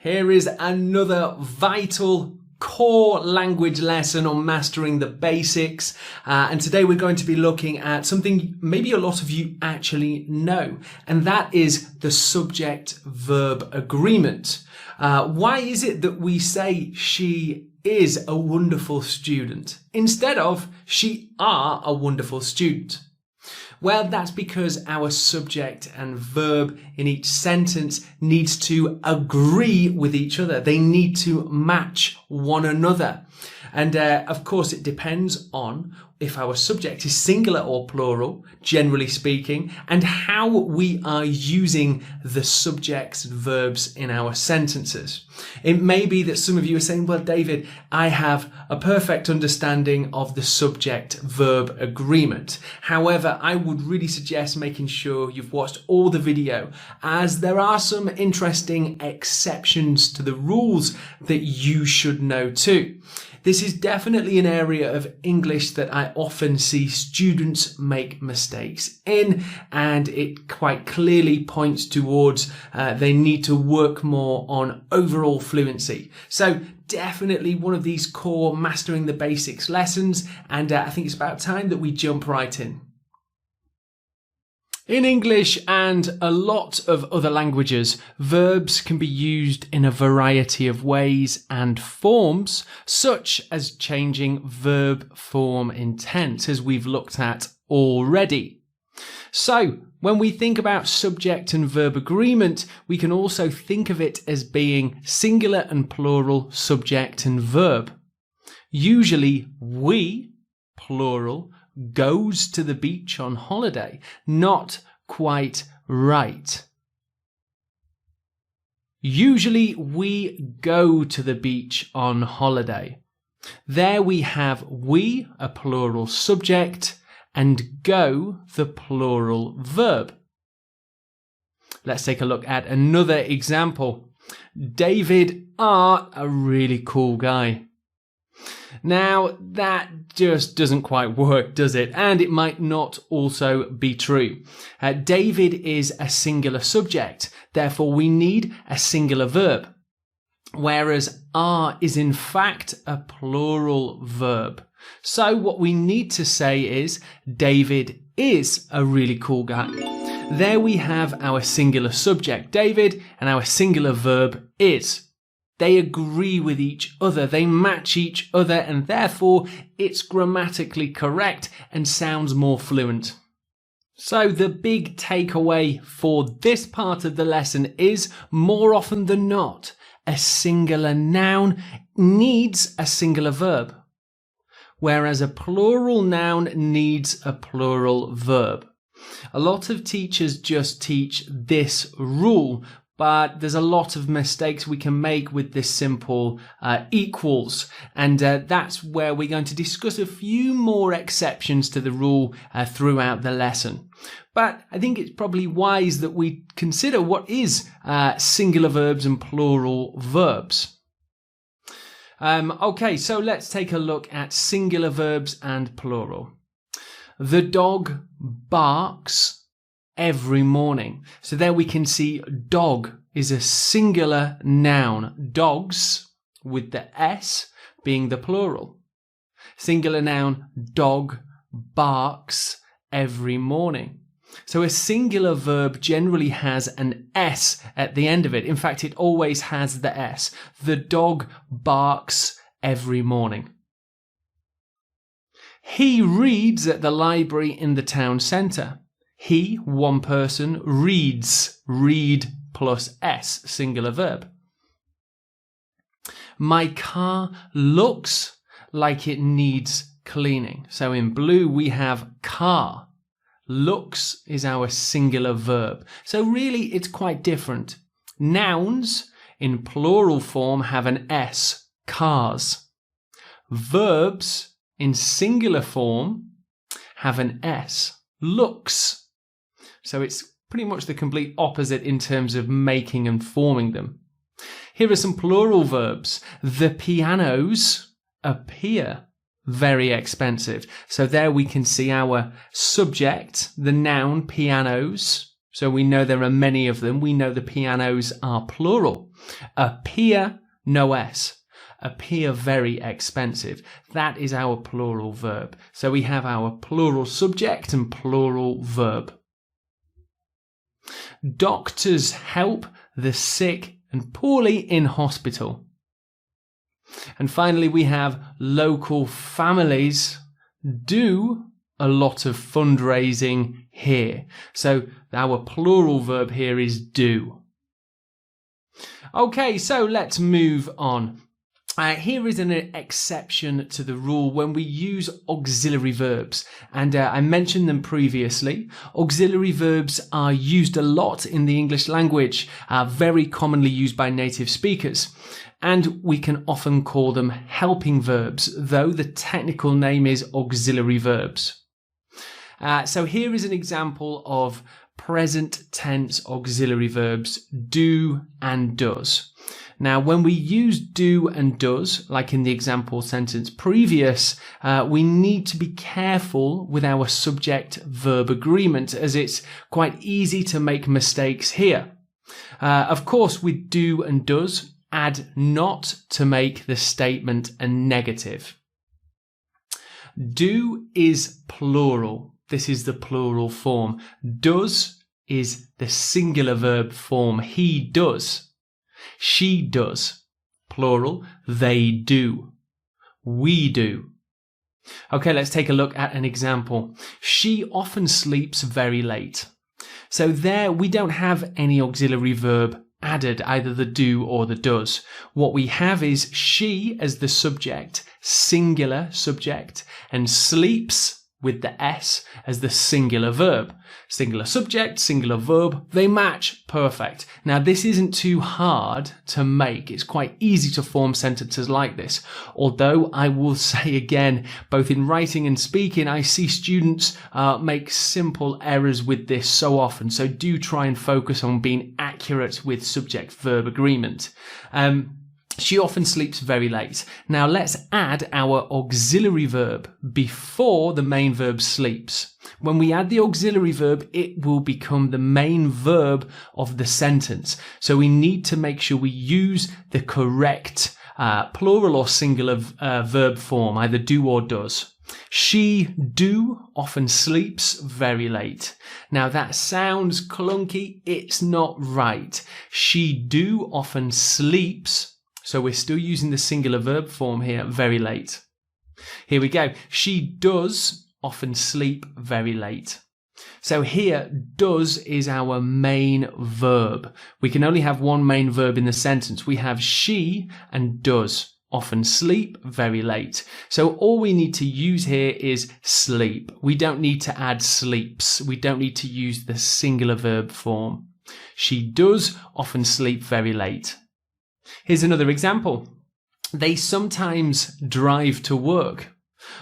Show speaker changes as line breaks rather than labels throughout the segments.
Here is another vital core language lesson on mastering the basics. And today we're going to be looking at something maybe a lot of you actually know, and that is the subject-verb agreement. Why is it that we say she is a wonderful student instead of she are a wonderful student? Well, that's because our subject and verb in each sentence needs to agree with each other. They need to match one another. And of course, it depends on if our subject is singular or plural, generally speaking, and how we are using the subjects and verbs in our sentences. It may be that some of you are saying, well, David, I have a perfect understanding of the subject-verb agreement. However, I would really suggest making sure you've watched all the video, as there are some interesting exceptions to the rules that you should know too. This is definitely an area of English that I often see students make mistakes in, and it quite clearly points towards they need to work more on overall fluency. So definitely one of these core mastering the basics lessons, and I think it's about time that we jump right in. In English and a lot of other languages, verbs can be used in a variety of ways and forms, such as changing verb form in tense, as we've looked at already. So, when we think about subject and verb agreement, we can also think of it as being singular and plural subject and verb. Usually, we, plural, goes to the beach on holiday. Not quite right. Usually we go to the beach on holiday. There we have we, a plural subject, and go, the plural verb. Let's take a look at another example. David are a really cool guy. Now, that just doesn't quite work, does it? And it might not also be true. David is a singular subject, therefore we need a singular verb, whereas are is in fact a plural verb. So what we need to say is David is a really cool guy. There we have our singular subject, David, and our singular verb is. They agree with each other, they match each other, and therefore it's grammatically correct and sounds more fluent. So the big takeaway for this part of the lesson is, more often than not, a singular noun needs a singular verb, whereas a plural noun needs a plural verb. A lot of teachers just teach this rule, but there's a lot of mistakes we can make with this simple equals, and that's where we're going to discuss a few more exceptions to the rule throughout the lesson. But I think it's probably wise that we consider what is singular verbs and plural verbs. Okay, so let's take a look at singular verbs and plural. The dog barks every morning. So there we can see dog is a singular noun. Dogs, with the S, being the plural. Singular noun, dog barks every morning. So a singular verb generally has an S at the end of it. In fact, it always has the S. The dog barks every morning. He reads at the library in the town centre. He, one person, reads. Read plus S, singular verb. My car looks like it needs cleaning. So in blue we have car. Looks is our singular verb. So really it's quite different. Nouns in plural form have an S, cars. Verbs in singular form have an S, looks. So it's pretty much the complete opposite in terms of making and forming them. Here are some plural verbs. The pianos appear very expensive. So there we can see our subject, the noun pianos, So we know there are many of them. We know the pianos are plural. Appear, no S. Appear very expensive. That is our plural verb. So we have our plural subject and plural verb. Doctors help the sick and poorly in hospital. And finally, we have local families do a lot of fundraising here. So our plural verb here is do. Okay, so let's move on. Here is an exception to the rule when we use auxiliary verbs, and I mentioned them previously. Auxiliary verbs are used a lot in the English language, very commonly used by native speakers, and we can often call them helping verbs, though the technical name is auxiliary verbs. So here is an example of present tense auxiliary verbs, do and does. Now, when we use do and does, like in the example sentence previous, we need to be careful with our subject-verb agreement, as it's quite easy to make mistakes here. Of course, with do and does, add not to make the statement a negative. Do is plural. This is the plural form. Does is the singular verb form. He does. She does. Plural. They do. We do. Okay, let's take a look at an example. She often sleeps very late. So there we don't have any auxiliary verb added, either the do or the does. What we have is she as the subject, singular subject, and sleeps with the S as the singular verb. Singular subject, singular verb, they match perfect. Now this isn't too hard to make. It's quite easy to form sentences like this. Although I will say again, both in writing and speaking, I see students make simple errors with this so often. So do try and focus on being accurate with subject-verb agreement. She often sleeps very late. Now let's add our auxiliary verb before the main verb sleeps. When we add the auxiliary verb, it will become the main verb of the sentence. So we need to make sure we use the correct plural or singular verb form, either do or does. She do often sleeps very late. Now that sounds clunky. It's not right. She do often sleeps. So we're still using the singular verb form here, very late. Here we go. She does often sleep very late. So here, does is our main verb. We can only have one main verb in the sentence. We have she and does often sleep very late. So all we need to use here is sleep. We don't need to add sleeps. We don't need to use the singular verb form. She does often sleep very late. Here's another example. They sometimes drive to work.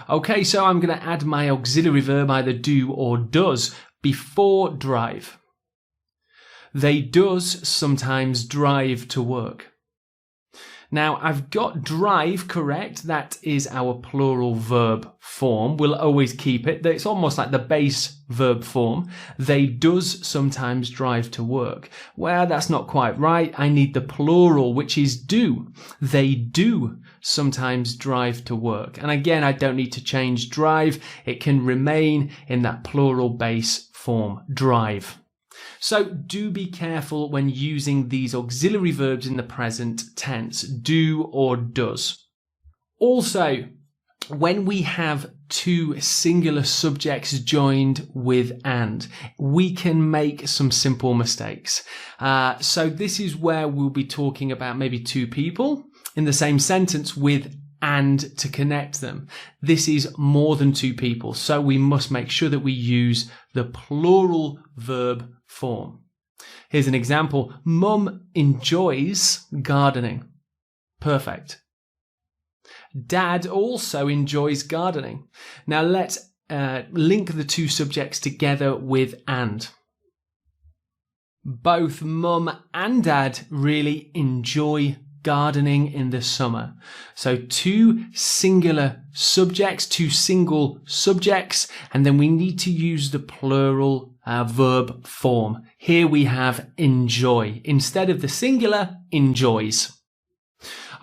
Okay, so I'm going to add my auxiliary verb, either do or does, before drive. They does sometimes drive to work. Now, I've got drive correct. That is our plural verb form. We'll always keep it. It's almost like the base verb form. They does sometimes drive to work. Well, that's not quite right. I need the plural, which is do. They do sometimes drive to work. And again, I don't need to change drive. It can remain in that plural base form, drive. So do be careful when using these auxiliary verbs in the present tense, do or does. Also, when we have two singular subjects joined with and, we can make some simple mistakes. So this is where we'll be talking about maybe two people in the same sentence with and to connect them. This is more than two people, so we must make sure that we use the plural verb form. Here's an example. Mum enjoys gardening. Perfect. Dad also enjoys gardening. Now let's link the two subjects together with and. Both Mum and Dad really enjoy gardening in the summer. So two singular subjects, two single subjects, and then we need to use the plural verb form. Here we have enjoy. Instead of the singular, enjoys.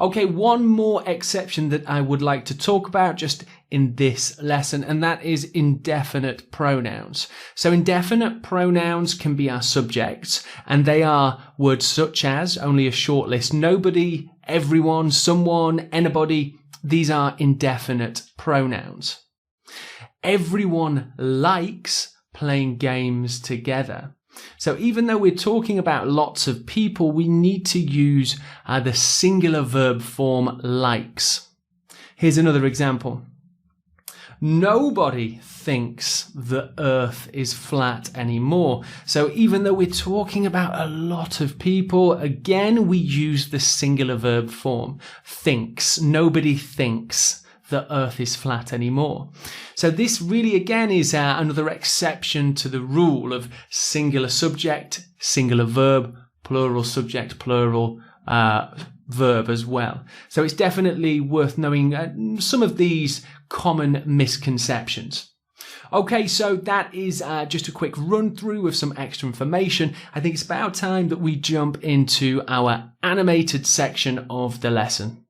Okay, one more exception that I would like to talk about just in this lesson, and that is indefinite pronouns. So indefinite pronouns can be our subjects, and they are words such as, only a short list, nobody, everyone, someone, anybody. These are indefinite pronouns. Everyone likes playing games together. So even though we're talking about lots of people, we need to use the singular verb form likes. Here's another example. Nobody thinks the earth is flat anymore. So even though we're talking about a lot of people, again, we use the singular verb form. Thinks. Nobody thinks the earth is flat anymore. So this really, again, is another exception to the rule of singular subject, singular verb, plural subject, plural verb as well. So it's definitely worth knowing some of these common misconceptions. Okay, so that is just a quick run through of some extra information. I think it's about time that we jump into our animated section of the lesson.